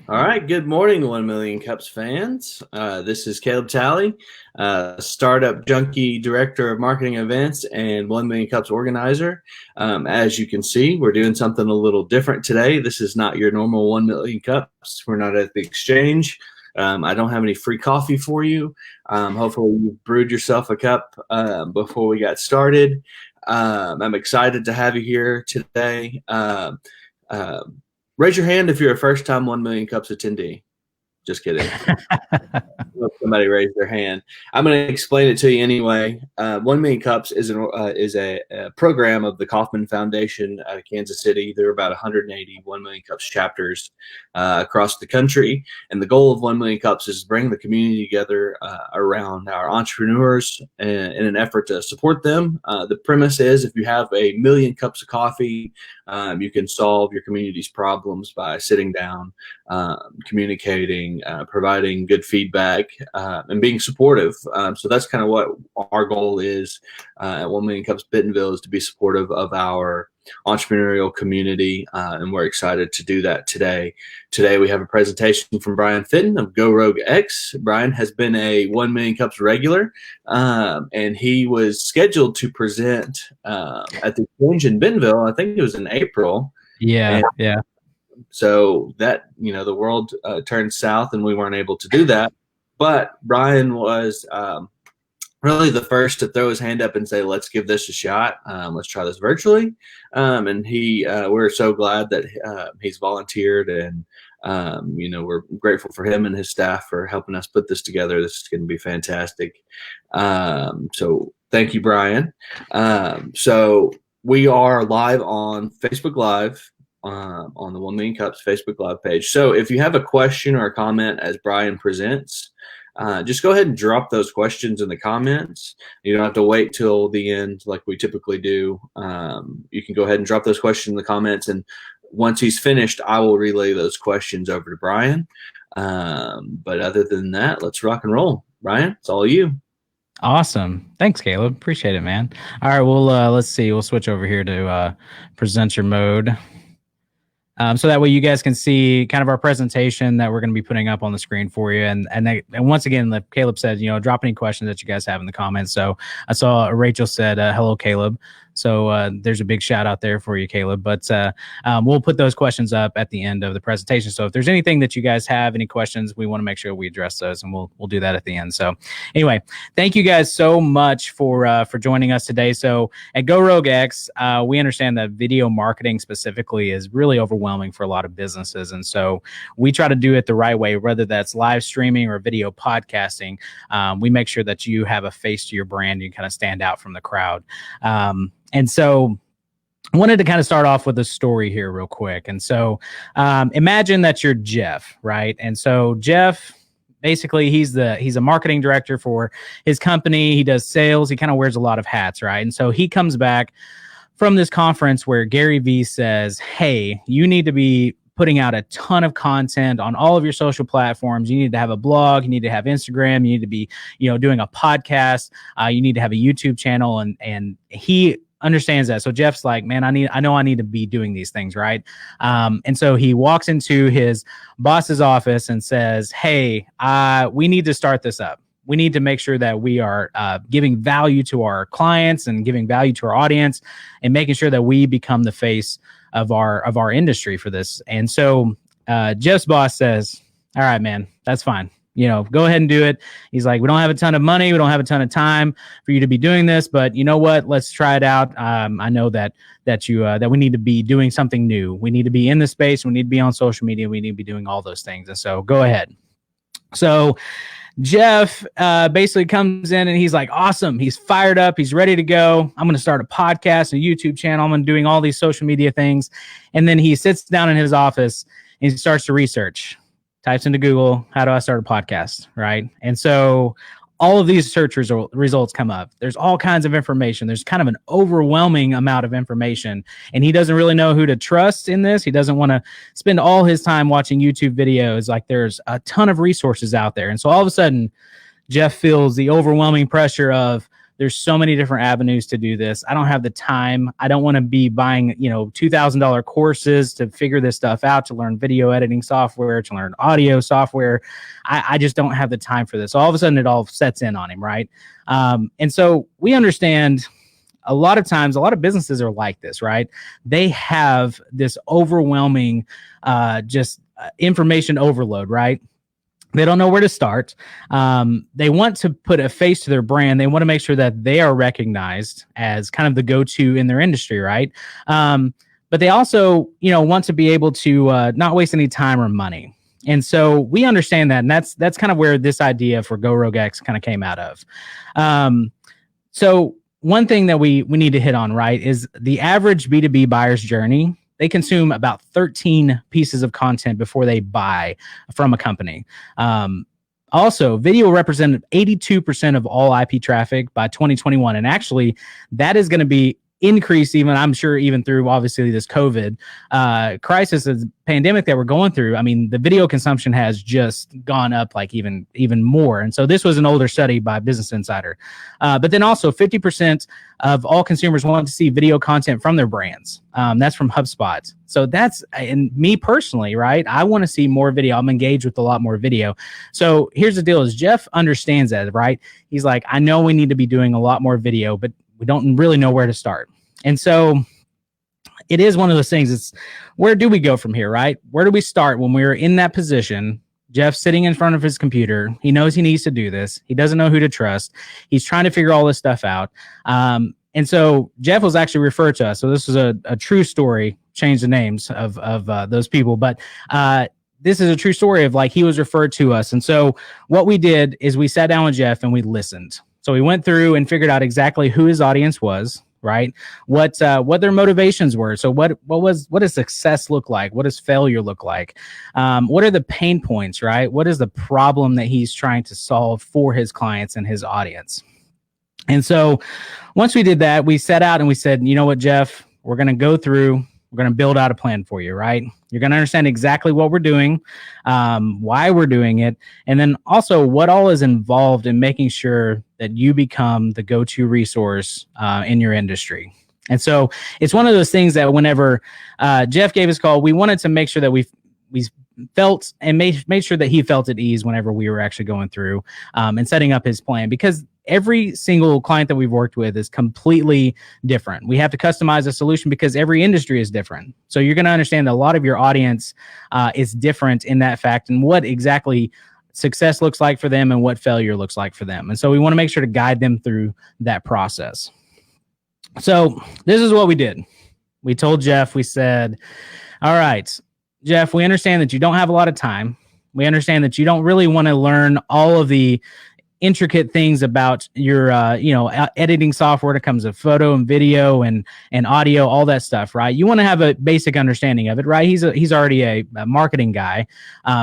All right, good morning, 1 Million Cups fans. This is Caleb Talley, Startup Junkie Director of Marketing Events and 1 Million Cups organizer. As you can see, we're doing something a little different today. This is not your normal 1 Million Cups. We're not at the exchange. I don't have any free coffee for you. Hopefully, you brewed yourself a cup before we got started. I'm excited to have you here today. Uh, Raise your hand if you're a first-time 1 Million Cups attendee. Just kidding. Somebody raised their hand. I'm going to explain it to you anyway. 1 Million Cups is a program of the Kauffman Foundation out of Kansas City. There are about 180 1 Million Cups chapters across the country. And the goal of 1 Million Cups is to bring the community together around our entrepreneurs in an effort to support them. The premise is if you have a million cups of coffee, you can solve your community's problems by sitting down, communicating, providing good feedback, and being supportive. So that's kind of what our goal is at 1 Million Cups Bentonville, is to be supportive of our entrepreneurial community, and we're excited to do that today. Today we have a presentation from Brian Fitton of Go Rogue X. Brian has been a 1 Million Cups regular, and he was scheduled to present at the exchange in Bentonville. I think it was in April. Yeah. So that, the world turned south and we weren't able to do that. But Brian was really the first to throw his hand up and say, let's give this a shot. Let's try this virtually. And we're so glad that he's volunteered, and, we're grateful for him and his staff for helping us put this together. This is going to be fantastic. So thank you, Brian. So we are live on Facebook Live, on the 1 Million Cups Facebook Live page. So if you have a question or a comment as Brian presents, just go ahead and drop those questions in the comments. You don't have to wait till the end like we typically do. You can go ahead and drop those questions in the comments, and once he's finished, I will relay those questions over to Brian. But other than that, let's rock and roll. Brian, it's all you. Awesome. Thanks, Caleb. Appreciate it, man. All right, well, let's see. We'll switch over here to presenter mode. So that way you guys can see kind of our presentation that we're going to be putting up on the screen for you. And once again, like Caleb said, drop any questions that you guys have in the comments. So I saw Rachel said, hello, Caleb. So there's a big shout out there for you, Caleb. But we'll put those questions up at the end of the presentation. So if there's anything that you guys have, any questions, we want to make sure we address those, and we'll do that at the end. So anyway, thank you guys so much for joining us today. So at Go Rogue X, we understand that video marketing specifically is really overwhelming for a lot of businesses. And so we try to do it the right way, whether that's live streaming or video podcasting. We make sure that you have a face to your brand. You kind of stand out from the crowd. And so I wanted to kind of start off with a story here real quick. And so imagine that you're Jeff, right? And so Jeff, basically he's a marketing director for his company. He does sales. He kind of wears a lot of hats, right? And so he comes back from this conference where Gary Vee says, hey, you need to be putting out a ton of content on all of your social platforms. You need to have a blog. You need to have Instagram. You need to be, doing a podcast. You need to have a YouTube channel. And he understands that. So Jeff's like, man, I know I need to be doing these things, right? And so he walks into his boss's office and says, hey, we need to start this up. We need to make sure that we are giving value to our clients and giving value to our audience, and making sure that we become the face of our industry for this. And so Jeff's boss says, all right, man, that's fine. Go ahead and do it. He's like, we don't have a ton of money. We don't have a ton of time for you to be doing this, but you know what? Let's try it out. I know that we need to be doing something new. We need to be in the space. We need to be on social media. We need to be doing all those things. And so go ahead. So Jeff basically comes in and he's like, awesome. He's fired up. He's ready to go. I'm going to start a podcast, a YouTube channel. I'm going to doing all these social media things. And then he sits down in his office and he starts to research. Types into Google, how do I start a podcast, right? And so all of these search results come up. There's all kinds of information. There's kind of an overwhelming amount of information, and he doesn't really know who to trust in this. He doesn't want to spend all his time watching YouTube videos. Like, there's a ton of resources out there. And so all of a sudden, Jeff feels the overwhelming pressure of, There's so many different avenues to do this. I don't have the time. I don't want to be buying, $2,000 courses to figure this stuff out, to learn video editing software, to learn audio software. I just don't have the time for this. All of a sudden, it all sets in on him, right? And so we understand a lot of times, a lot of businesses are like this, right? They have this overwhelming information overload, right? They don't know where to start. They want to put a face to their brand. They want to make sure that they are recognized as kind of the go-to in their industry, right? But they also, want to be able to not waste any time or money. And so we understand that, and that's kind of where this idea for Go Rogue X kind of came out of. So one thing that we need to hit on, right, is the average B2B buyer's journey. They consume about 13 pieces of content before they buy from a company. Also, video represented 82% of all IP traffic by 2021. And actually, that is going to be increased even, I'm sure, even through obviously this COVID crisis, this pandemic that we're going through. I mean, the video consumption has just gone up like even more. And so this was an older study by Business Insider. But then also 50% of all consumers want to see video content from their brands. That's from HubSpot. So that's, and me personally, right? I want to see more video. I'm engaged with a lot more video. So here's the deal is Jeff understands that, right? He's like, I know we need to be doing a lot more video, but we don't really know where to start. And so it is one of those things. It's where do we go from here, right? Where do we start when we're in that position? Jeff's sitting in front of his computer. He knows he needs to do this. He doesn't know who to trust. He's trying to figure all this stuff out. And so Jeff was actually referred to us. So this is a true story. Change the names of those people. But this is a true story of like he was referred to us. And so what we did is we sat down with Jeff and we listened. So we went through and figured out exactly who his audience was, right? What their motivations were. So what does success look like? What does failure look like? What are the pain points, right? What is the problem that he's trying to solve for his clients and his audience? And so once we did that, we set out and we said, you know what, Jeff, we're going to go through, we're going to build out a plan for you, right? You're going to understand exactly what we're doing, why we're doing it, and then also what all is involved in making sure that you become the go-to resource in your industry. And so it's one of those things that whenever Jeff gave us a call, we wanted to make sure that we felt and made sure that he felt at ease whenever we were actually going through and setting up his plan, because every single client that we've worked with is completely different. We have to customize a solution because every industry is different. So you're going to understand that a lot of your audience is different in that fact and what exactly success looks like for them and what failure looks like for them. And so we want to make sure to guide them through that process. So this is what we did. We told Jeff, we said, all right, Jeff, we understand that you don't have a lot of time. We understand that you don't really want to learn all of the intricate things about your, editing software that comes with photo and video and audio, all that stuff, right? You want to have a basic understanding of it, right? He's already a marketing guy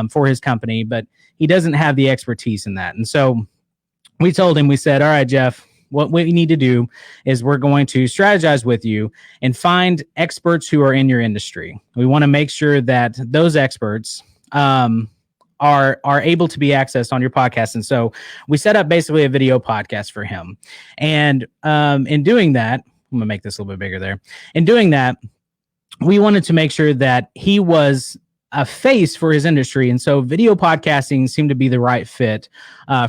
for his company, but he doesn't have the expertise in that. And so we told him, we said, all right, Jeff, what we need to do is we're going to strategize with you and find experts who are in your industry. We want to make sure that those experts are able to be accessed on your podcast. And so we set up basically a video podcast for him. And in doing that, I'm going to make this a little bit bigger there. In doing that, we wanted to make sure that he was a face for his industry. And so video podcasting seemed to be the right fit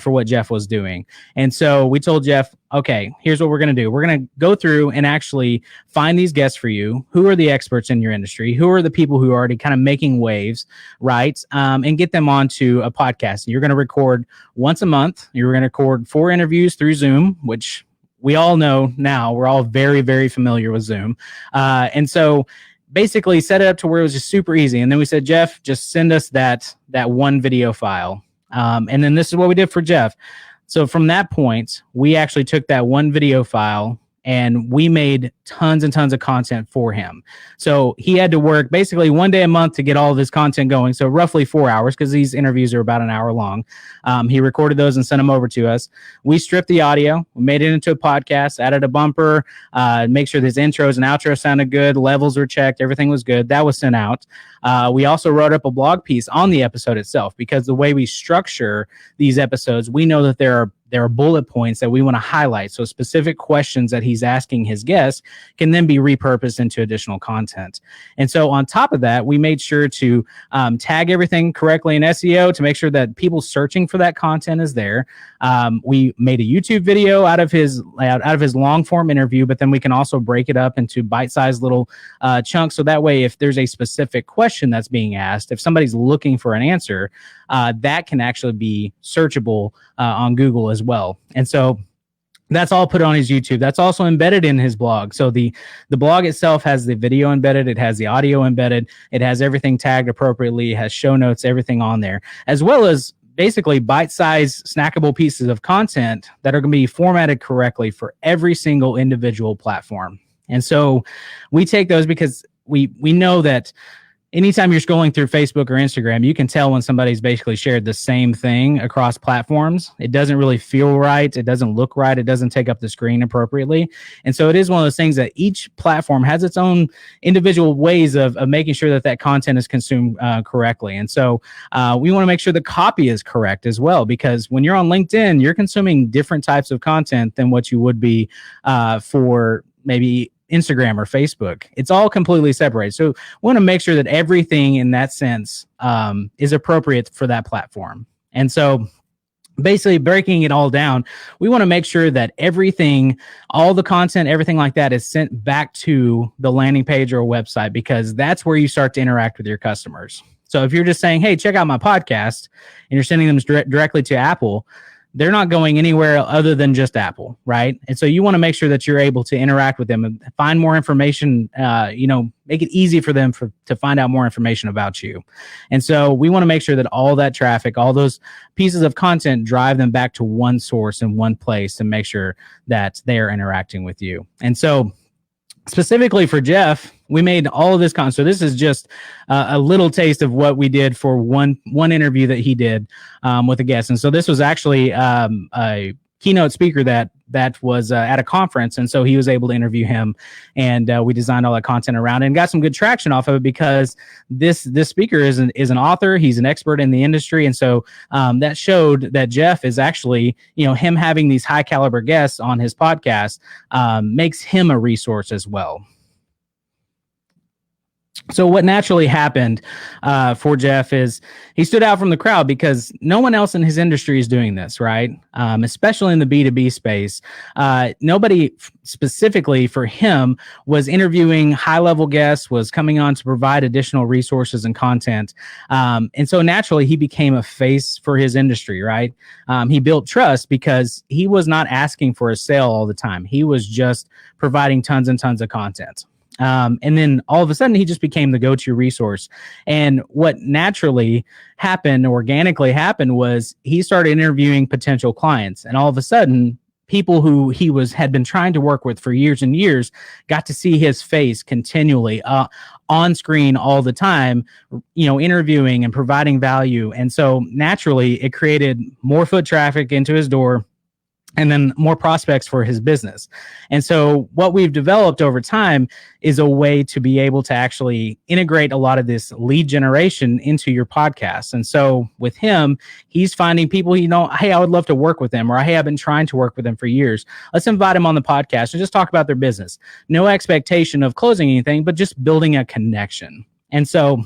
for what Jeff was doing. And so we told Jeff, okay, here's what we're going to do. We're going to go through and actually find these guests for you. Who are the experts in your industry? Who are the people who are already kind of making waves, right? And get them onto a podcast. You're going to record once a month. You're going to record 4 interviews through Zoom, which we all know now. We're all very, very familiar with Zoom. And so basically set it up to where it was just super easy. And then we said, Jeff, just send us that one video file. And then this is what we did for Jeff. So from that point, we actually took that one video file and we made tons and tons of content for him. So he had to work basically one day a month to get all of his content going. So roughly 4 hours, because these interviews are about an hour long. He recorded those and sent them over to us. We stripped the audio, we made it into a podcast, added a bumper, make sure his intros and outros sounded good, levels were checked, everything was good. That was sent out. We also wrote up a blog piece on the episode itself, because the way we structure these episodes, we know that there are there are bullet points that we want to highlight. So specific questions that he's asking his guests can then be repurposed into additional content. And so on top of that, we made sure to tag everything correctly in SEO to make sure that people searching for that content is there. We made a YouTube video out of his long form interview, but then we can also break it up into bite-sized little chunks. So that way, if there's a specific question that's being asked, if somebody's looking for an answer, that can actually be searchable on Google as well. And so that's all put on his YouTube. That's also embedded in his blog. So the blog itself has the video embedded. It has the audio embedded. It has everything tagged appropriately. It has show notes, everything on there, as well as basically bite-sized snackable pieces of content that are going to be formatted correctly for every single individual platform. And so we take those because we know that anytime you're scrolling through Facebook or Instagram, you can tell when somebody's basically shared the same thing across platforms. It doesn't really feel right. It doesn't look right. It doesn't take up the screen appropriately. And so it is one of those things that each platform has its own individual ways of making sure that content is consumed correctly. And so we want to make sure the copy is correct as well, because when you're on LinkedIn, you're consuming different types of content than what you would be for maybe Instagram or Facebook. It's all completely separated. So we want to make sure that everything in that sense is appropriate for that platform. And so basically breaking it all down, we want to make sure that everything, all the content, everything like that is sent back to the landing page or website, because that's where you start to interact with your customers. So if you're just saying, hey, check out my podcast, and you're sending them directly to Apple, they're not going anywhere other than just Apple, right? And so you want to make sure that you're able to interact with them and find more information, make it easy for them to find out more information about you. And so we want to make sure that all that traffic, all those pieces of content, drive them back to one source in one place and make sure that they are interacting with you. And so specifically for Jeff, we made all of this content. So this is just a little taste of what we did for one interview that he did with a guest. And so this was actually a keynote speaker that was at a conference, and so he was able to interview him, and we designed all that content around it and got some good traction off of it, because this speaker is an author. He's an expert in the industry, and so that showed that Jeff is actually, him having these high caliber guests on his podcast makes him a resource as well. So what naturally happened for Jeff is he stood out from the crowd because no one else in his industry is doing this, right? Especially in the B2B space. Nobody specifically for him was interviewing high-level guests, was coming on to provide additional resources and content. And so naturally, he became a face for his industry, right? He built trust because he was not asking for a sale all the time. He was just providing tons and tons of content. And then all of a sudden, he just became the go-to resource. And what naturally happened, organically happened, was he started interviewing potential clients. And all of a sudden, people who he had been trying to work with for years and years got to see his face continually on screen all the time, interviewing and providing value. And so naturally, it created more foot traffic into his door, and then more prospects for his business. And so what we've developed over time is a way to be able to actually integrate a lot of this lead generation into your podcast. And so with him, he's finding people, hey, I would love to work with them, or hey, I've been trying to work with them for years. Let's invite them on the podcast and just talk about their business. No expectation of closing anything, but just building a connection. And so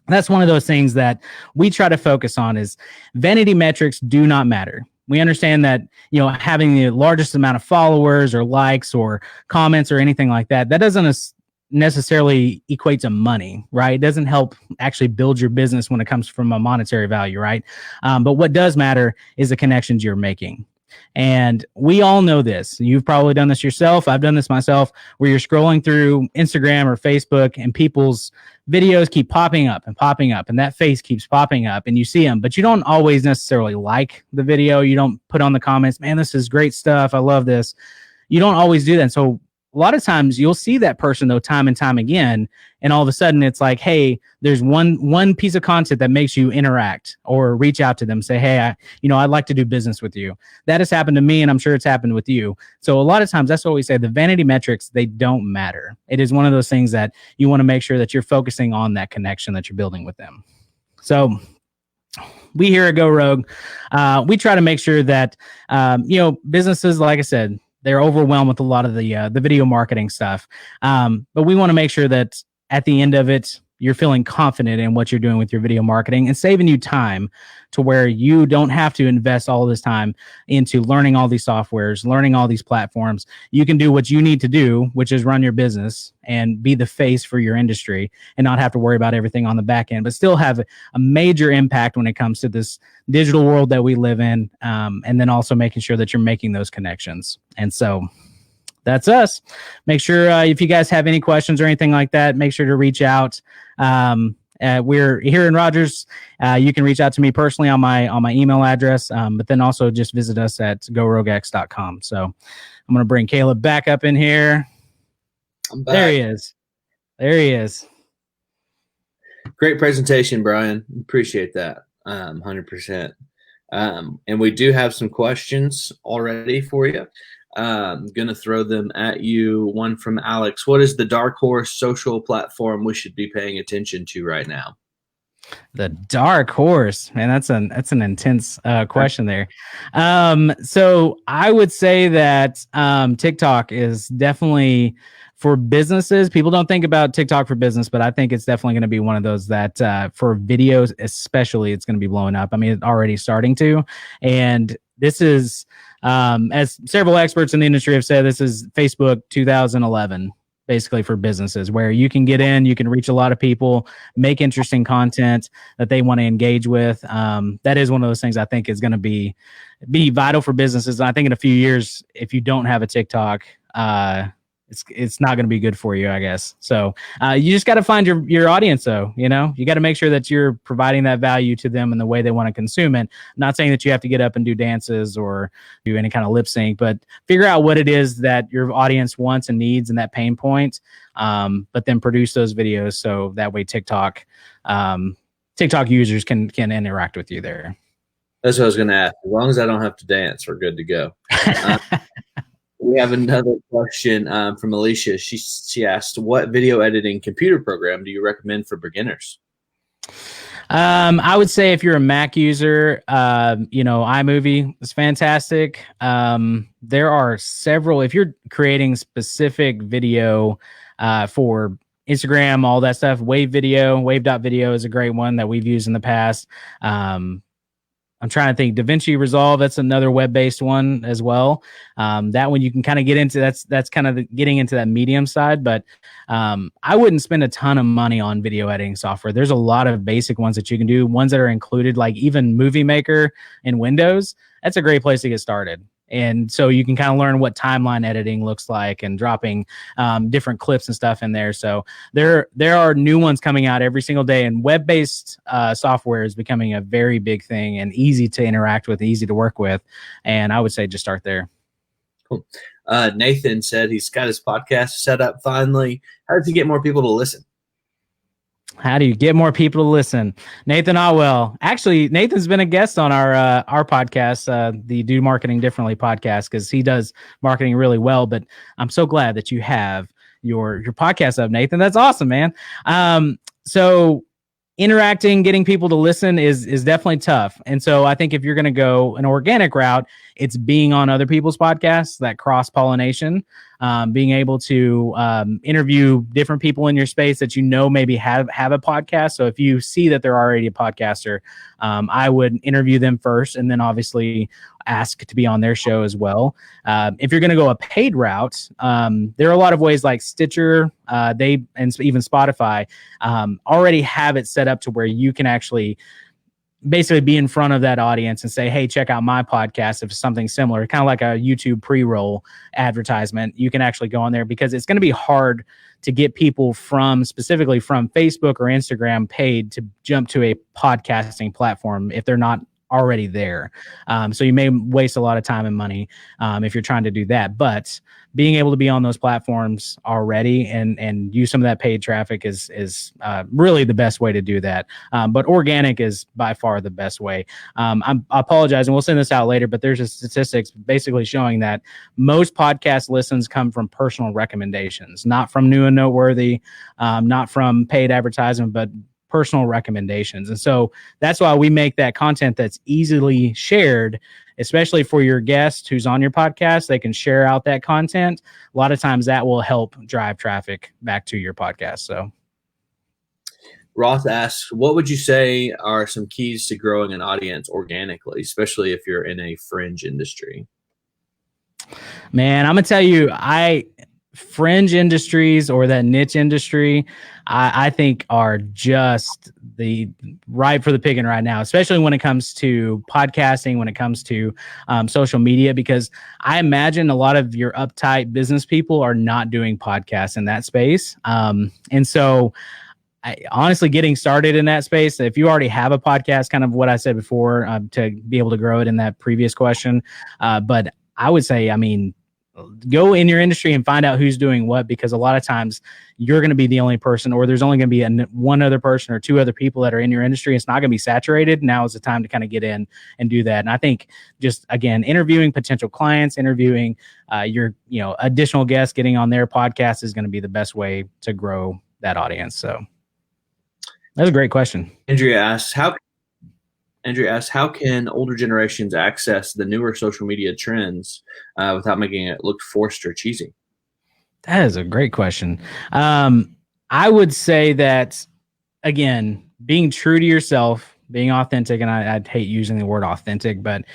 that's one of those things that we try to focus on is vanity metrics do not matter. We understand that, having the largest amount of followers or likes or comments or anything like that doesn't necessarily equate to money, right? It doesn't help actually build your business when it comes from a monetary value, right? But what does matter is the connections you're making. And we all know this. You've probably done this yourself. I've done this myself, where you're scrolling through Instagram or Facebook and people's videos keep popping up, and that face keeps popping up, and you see them, but you don't always necessarily like the video. You don't put on the comments, man, this is great stuff, I love this. You don't always do that. And so a lot of times you'll see that person though time and time again, and all of a sudden it's like, hey, there's one piece of content that makes you interact or reach out to them, say, hey, I'd like to do business with you. That has happened to me, and I'm sure it's happened with you. So a lot of times that's what we say, the vanity metrics, they don't matter. It is one of those things that you want to make sure that you're focusing on that connection that you're building with them. So we here at Go Rogue, we try to make sure that businesses, like I said, they're overwhelmed with a lot of the video marketing stuff, but we want to make sure that at the end of it, you're feeling confident in what you're doing with your video marketing and saving you time to where you don't have to invest all this time into learning all these softwares, learning all these platforms. You can do what you need to do, which is run your business and be the face for your industry and not have to worry about everything on the back end, but still have a major impact when it comes to this digital world that we live in. And then also making sure that you're making those connections. And so that's us. Make sure if you guys have any questions or anything like that, make sure to reach out. We're here in Rogers. You can reach out to me personally on my email address, but then also just visit us at gorogex.com. So I'm going to bring Caleb back up in here. I'm back. There he is. There he is. Great presentation, Brian. Appreciate that. 100%. And we do have some questions already for you. Going to throw them at you. One from Alex. What is the dark horse social platform we should be paying attention to right now? The dark horse, man, that's an intense question there. So I would say that TikTok is definitely for businesses. People don't think about TikTok for business, but I think it's definitely going to be one of those that for videos, especially, it's going to be blowing up. I mean, it's already starting to, and this is as several experts in the industry have said, this is Facebook 2011, basically for businesses, where you can get in, you can reach a lot of people, make interesting content that they want to engage with. That is one of those things I think is going to be vital for businesses. And I think in a few years, if you don't have a TikTok, it's not going to be good for you, I guess. So you just got to find your audience, though. You got to make sure that you're providing that value to them in the way they want to consume it. I'm not saying that you have to get up and do dances or do any kind of lip sync, but figure out what it is that your audience wants and needs and that pain point. But then produce those videos so that way TikTok users can interact with you there. That's what I was going to ask. As long as I don't have to dance, we're good to go. We have another question from Alicia. She asked, what video editing computer program do you recommend for beginners? I would say if you're a Mac user, iMovie is fantastic. There are several, if you're creating specific video for Instagram, all that stuff, wave.video is a great one that we've used in the past. I'm trying to think. DaVinci Resolve, that's another web-based one as well. That one you can kind of get into. That's kind of getting into that medium side. But I wouldn't spend a ton of money on video editing software. There's a lot of basic ones that you can do. Ones that are included, like even Movie Maker in Windows. That's a great place to get started. And so you can kind of learn what timeline editing looks like and dropping different clips and stuff in there. So there are new ones coming out every single day, and web-based software is becoming a very big thing and easy to interact with, easy to work with. And I would say just start there. Cool. Nathan said he's got his podcast set up finally. How does he get more people to listen? How do you get more people to listen? Nathan Otwell. Actually, Nathan's been a guest on our podcast, the Do Marketing Differently podcast, because he does marketing really well. But I'm so glad that you have your podcast up, Nathan. That's awesome, man. So interacting, getting people to listen is definitely tough. And so I think if you're going to go an organic route, it's being on other people's podcasts, that cross-pollination, being able to interview different people in your space that maybe have a podcast. So if you see that they're already a podcaster, I would interview them first and then obviously ask to be on their show as well. If you're going to go a paid route, there are a lot of ways like Stitcher, and even Spotify already have it set up to where you can actually basically be in front of that audience and say, hey, check out my podcast. If it's something similar, kind of like a YouTube pre-roll advertisement, you can actually go on there, because it's going to be hard to get people specifically from Facebook or Instagram paid to jump to a podcasting platform if they're not already there. So you may waste a lot of time and money if you're trying to do that. But being able to be on those platforms already and use some of that paid traffic is really the best way to do that. But organic is by far the best way. I apologize, and we'll send this out later, but there's a statistics basically showing that most podcast listens come from personal recommendations, not from new and noteworthy, not from paid advertisement, but personal recommendations. And so that's why we make that content that's easily shared, especially for your guest who's on your podcast. They can share out that content. A lot of times that will help drive traffic back to your podcast. So Roth asks, what would you say are some keys to growing an audience organically, especially if you're in a fringe industry? Man, I'm gonna tell you, fringe industries or that niche industry, I think are just the ripe for the picking right now, especially when it comes to podcasting, when it comes to social media, because I imagine a lot of your uptight business people are not doing podcasts in that space. And so honestly, getting started in that space, if you already have a podcast, kind of what I said before, to be able to grow it in that previous question. But I would say, go in your industry and find out who's doing what, because a lot of times you're going to be the only person, or there's only going to be one other person or two other people that are in your industry. It's not going to be saturated. Now is the time to kind of get in and do that. And I think just, again, interviewing potential clients, interviewing your additional guests, getting on their podcast is going to be the best way to grow that audience. So that's a great question. Andrea asks, how can older generations access the newer social media trends without making it look forced or cheesy? That is a great question. I would say that, again, being true to yourself, being authentic, and I hate using the word authentic, but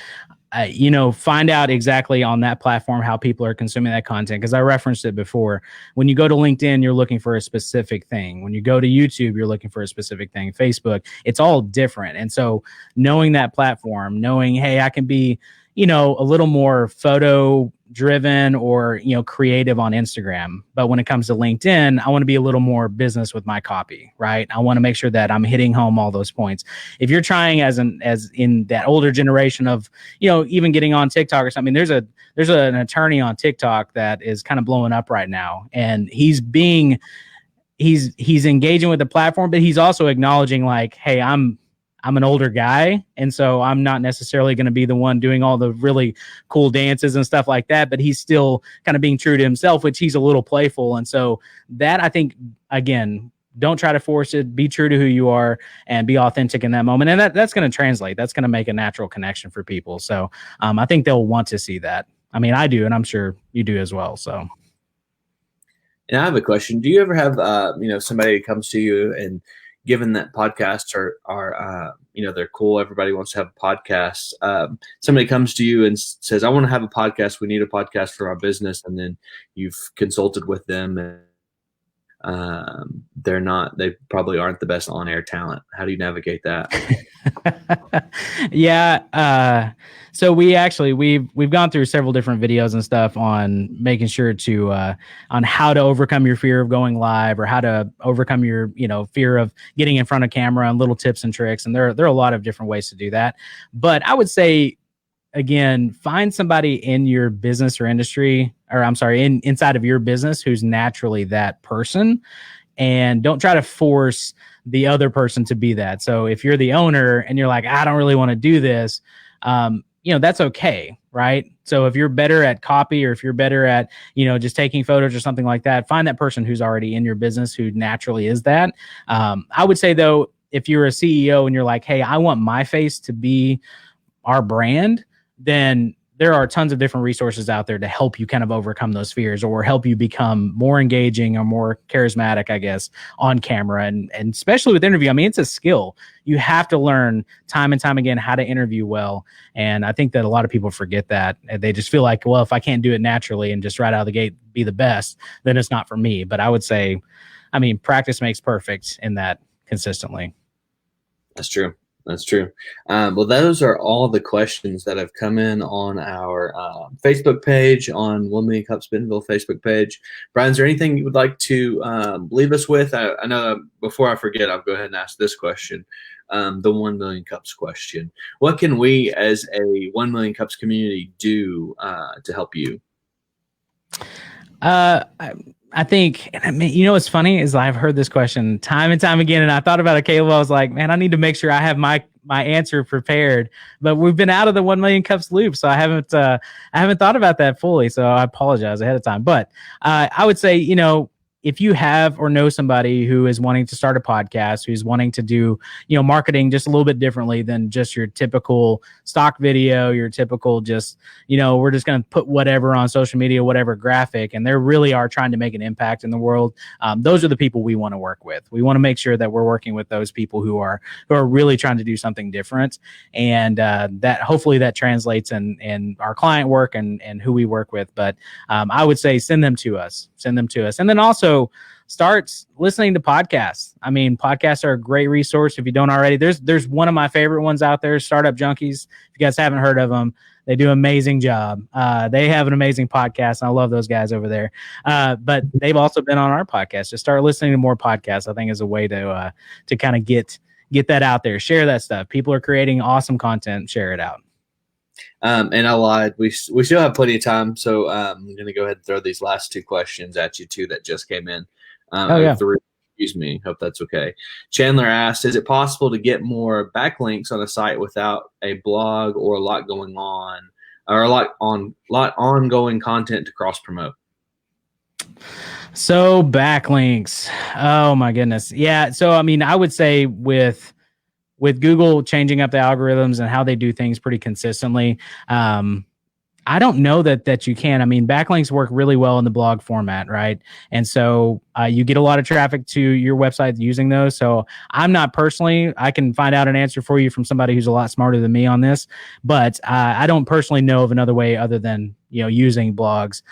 find out exactly on that platform how people are consuming that content. Because I referenced it before. When you go to LinkedIn, you're looking for a specific thing. When you go to YouTube, you're looking for a specific thing. Facebook, it's all different. And so knowing that platform, knowing, hey, I can be, a little more photo driven or, creative on Instagram. But when it comes to LinkedIn, I want to be a little more business with my copy, right? I want to make sure that I'm hitting home all those points. If you're trying as in that older generation of, even getting on TikTok or something, there's an attorney on TikTok that is kind of blowing up right now. And he's engaging with the platform, but he's also acknowledging like, hey, I'm an older guy, and so I'm not necessarily going to be the one doing all the really cool dances and stuff like that, but he's still kind of being true to himself, which he's a little playful. And so that, I think, again, don't try to force it, be true to who you are and be authentic in that moment. And that's going to translate. That's going to make a natural connection for people. So I think they'll want to see that. I do, and I'm sure you do as well. So. And I have a question. Do you ever have, somebody comes to you, and given that podcasts are they're cool, everybody wants to have a podcast. Somebody comes to you and says, I want to have a podcast. We need a podcast for our business. And then you've consulted with them, and they probably aren't the best on-air talent. How do you navigate that? Yeah. So we've gone through several different videos and stuff on making sure to, on how to overcome your fear of going live, or how to overcome your, fear of getting in front of camera, and little tips and tricks. And there are a lot of different ways to do that. But I would say, again, find somebody in your business or industry, or inside of your business who's naturally that person, and don't try to force the other person to be that. So if you're the owner and you're like, I don't really want to do this, that's okay. Right. So if you're better at copy, or if you're better at, just taking photos or something like that, find that person who's already in your business who naturally is that. I would say though, if you're a CEO and you're like, hey, I want my face to be our brand, then there are tons of different resources out there to help you kind of overcome those fears, or help you become more engaging or more charismatic, I guess, on camera. And especially with interview, it's a skill. You have to learn time and time again how to interview well. And I think that a lot of people forget that. They just feel like, well, if I can't do it naturally and just right out of the gate be the best, then it's not for me. But I would say, practice makes perfect in that consistently. That's true. Well, those are all the questions that have come in on our Facebook page, on 1 Million Cups Bentonville Facebook page. Brian, is there anything you would like to leave us with? I know before I forget, I'll go ahead and ask this question, the 1 Million Cups question. What can we as a 1 Million Cups community do to help you? I think, what's funny is I've heard this question time and time again, and I thought about it, Caleb. I was like, man, I need to make sure I have my answer prepared. But we've been out of the 1 Million Cups loop, so I haven't thought about that fully. So I apologize ahead of time. But I would say, if you have or know somebody who is wanting to start a podcast, who's wanting to do, marketing just a little bit differently than just your typical stock video, your typical just, we're just going to put whatever on social media, whatever graphic, and they really are trying to make an impact in the world. Those are the people we want to work with. We want to make sure that we're working with those people who are really trying to do something different, and that hopefully that translates in our client work and who we work with. But I would say send them to us, and then also start listening to podcasts. I mean, podcasts are a great resource if you don't already. There's one of my favorite ones out there, Startup Junkies. If you guys haven't heard of them, they do an amazing job. They have an amazing podcast, and I love those guys over there. But they've also been on our podcast. Just start listening to more podcasts, I think, is a way to kind of get that out there. Share that stuff. People are creating awesome content. Share it out. And I lied. We still have plenty of time, so I'm going to go ahead and throw these last two questions at you, too, that just came in. Three, excuse me. Hope that's okay. Chandler asked, is it possible to get more backlinks on a site without a blog or a lot going on, or a lot ongoing content to cross-promote? So backlinks. Oh, my goodness. Yeah. So, I mean, I would say with Google changing up the algorithms and how they do things pretty consistently, I don't know that you can. I mean, backlinks work really well in the blog format, right? And so you get a lot of traffic to your website using those. So I'm not personally, I can find out an answer for you from somebody who's a lot smarter than me on this, but I don't personally know of another way other than, using blogs,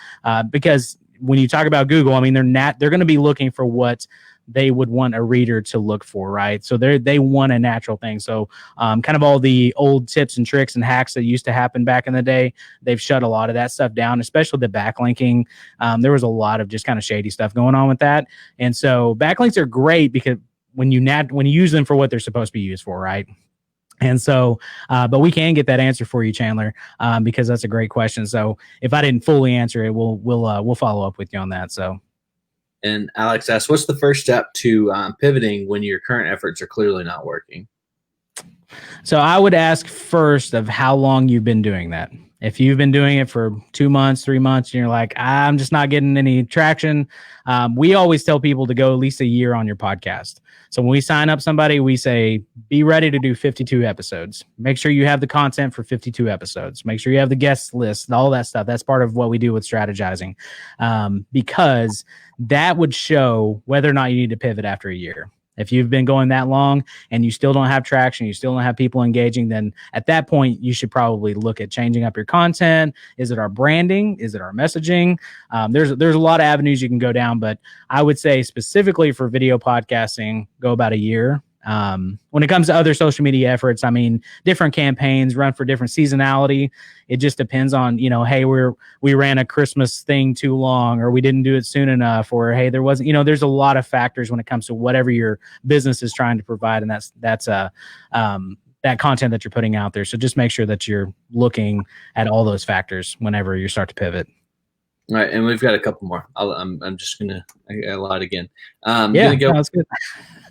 because when you talk about Google, I mean, they're going to be looking for what they would want a reader to look for, right? So they want a natural thing. So kind of all the old tips and tricks and hacks that used to happen back in the day, they've shut a lot of that stuff down, especially the backlinking. There was a lot of just kind of shady stuff going on with that. And so backlinks are great because when you use them for what they're supposed to be used for, right? And so, but we can get that answer for you, Chandler, because that's a great question. So if I didn't fully answer it, we'll follow up with you on that. So. And Alex asks, what's the first step to pivoting when your current efforts are clearly not working? So I would ask first of how long you've been doing that. If you've been doing it for 2 months, 3 months, and you're like, I'm just not getting any traction, we always tell people to go at least a year on your podcast. So when we sign up somebody, we say, be ready to do 52 episodes. Make sure you have the content for 52 episodes. Make sure you have the guest list and all that stuff. That's part of what we do with strategizing, because that would show whether or not you need to pivot after a year. If you've been going that long and you still don't have traction, you still don't have people engaging, then at that point, you should probably look at changing up your content. Is it our branding? Is it our messaging? There's a lot of avenues you can go down, but I would say specifically for video podcasting, go about a year. When it comes to other social media efforts, I mean, different campaigns run for different seasonality. It just depends on, hey, we ran a Christmas thing too long, or we didn't do it soon enough, or hey, there wasn't, there's a lot of factors when it comes to whatever your business is trying to provide. And that's that content that you're putting out there. So just make sure that you're looking at all those factors whenever you start to pivot. All right, and we've got a couple more. I'm just gonna I lied again. That's good.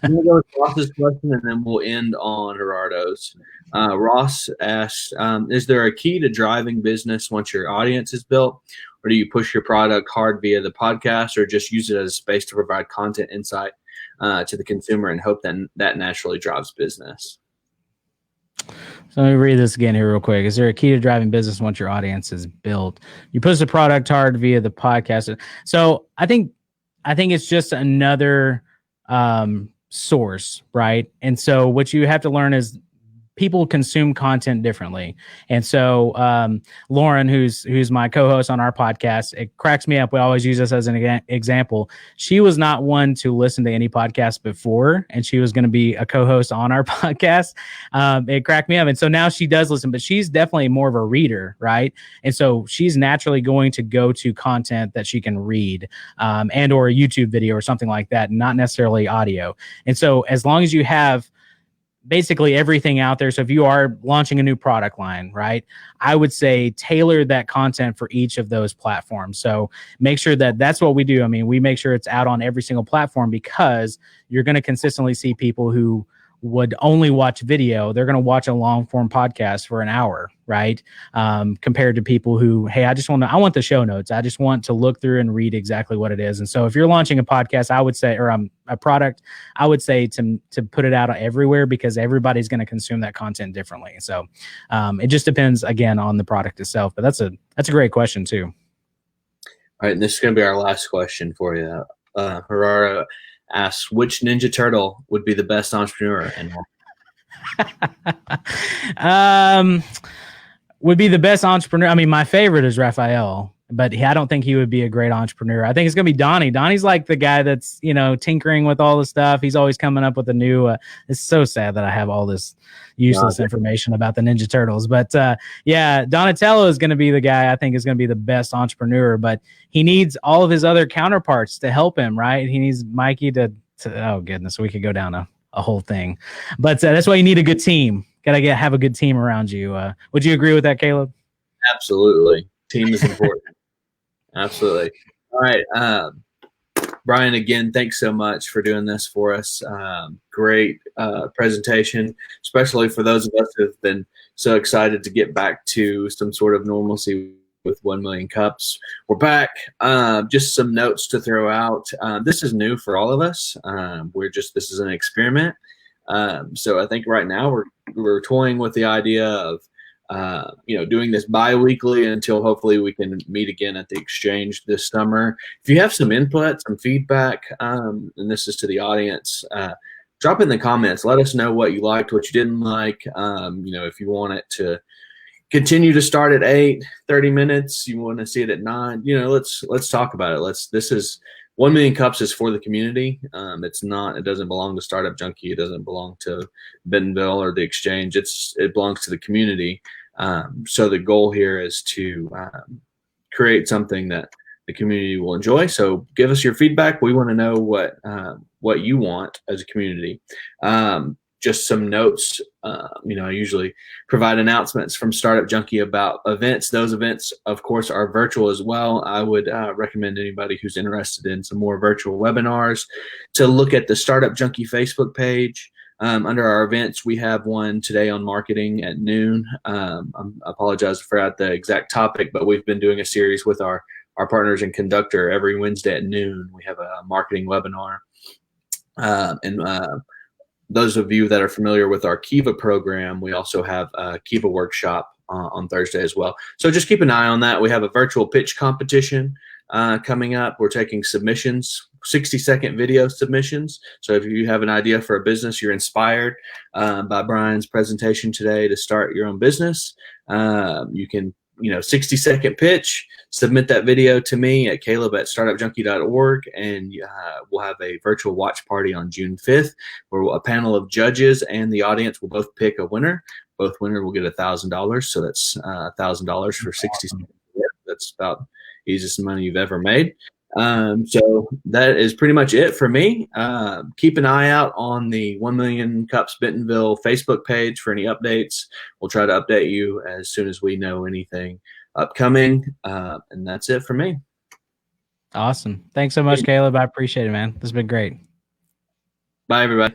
I'm gonna go with Ross's question, and then we'll end on Gerardo's. Ross asks, "Is there a key to driving business once your audience is built, or do you push your product hard via the podcast, or just use it as a space to provide content insight to the consumer and hope that naturally drives business?" So let me read this again here real quick. Is there a key to driving business once your audience is built? You push the product hard via the podcast. So I think it's just another source, right? And so what you have to learn is people consume content differently. And so Lauren, who's my co-host on our podcast, it cracks me up. We always use this as an example. She was not one to listen to any podcast before, and she was going to be a co-host on our podcast. It cracked me up. And so now she does listen, but she's definitely more of a reader, right? And so she's naturally going to go to content that she can read, and or a YouTube video or something like that, not necessarily audio. And so as long as you have basically everything out there. So if you are launching a new product line, right, I would say tailor that content for each of those platforms. So make sure that that's what we do. I mean, we make sure it's out on every single platform, because you're going to consistently see people who would only watch video. They're going to watch a long form podcast for an hour, right? Compared to people who, hey, I want the show notes. I just want to look through and read exactly what it is. And so if you're launching a podcast, I would say, or a product, I would say to put it out everywhere, because everybody's going to consume that content differently. So it just depends, again, on the product itself. But that's a great question too. All right, and this is going to be our last question for you. Harara asks, which Ninja Turtle would be the best entrepreneur and why? Would be the best entrepreneur. I mean, my favorite is Raphael, but I don't think he would be a great entrepreneur. I think it's going to be Donnie. Donnie's like the guy that's, tinkering with all the stuff. He's always coming up with a new, it's so sad that I have all this useless information about the Ninja Turtles, but yeah, Donatello is going to be the guy I think is going to be the best entrepreneur, but he needs all of his other counterparts to help him, right? He needs Mikey to oh goodness, we could go down a whole thing, but that's why you need a good team. Gotta have a good team around you. Would you agree with that, Caleb? Absolutely. Team is important. Absolutely. All right. Brian, again, thanks so much for doing this for us. Great presentation, especially for those of us who have been so excited to get back to some sort of normalcy with 1 million cups. We're back. Just some notes to throw out. This is new for all of us. This is an experiment. So I think right now we're toying with the idea of doing this bi-weekly until hopefully we can meet again at the exchange this summer. If you have some input, some feedback, and this is to the audience, drop in the comments. Let us know what you liked, what you didn't like. If you want it to continue to start at 8, 30 minutes, you want to see it at 9, let's talk about it. This is 1 million cups is for the community. It doesn't belong to Startup Junkie. It doesn't belong to Bentonville or the exchange. It belongs to the community. So the goal here is to create something that the community will enjoy. So give us your feedback. We want to know what you want as a community. Just some notes. I usually provide announcements from Startup Junkie about events. Those events, of course, are virtual as well. I would recommend anybody who's interested in some more virtual webinars to look at the Startup Junkie Facebook page. Under our events, we have one today on marketing at noon. I apologize for the exact topic, but we've been doing a series with our partners in Conductor every Wednesday at noon. We have a marketing webinar. Those of you that are familiar with our Kiva program, we also have a Kiva workshop on Thursday as well. So just keep an eye on that. We have a virtual pitch competition coming up. We're taking submissions, 60-second video submissions. So if you have an idea for a business, you're inspired by Brian's presentation today to start your own business, you can 60-second pitch, submit that video to me at caleb@startupjunkie.org, and we'll have a virtual watch party on June 5th where a panel of judges and the audience will both pick a winner. Both winner will get $1,000, so that's $1,000 for 60 seconds. That's about the easiest money you've ever made. So that is pretty much it for me. Keep an eye out on the 1 Million Cups Bentonville Facebook page for any updates. We'll try to update you as soon as we know anything upcoming. And that's it for me. Awesome. Thanks so much, Caleb. I appreciate it, man. This has been great. Bye, everybody.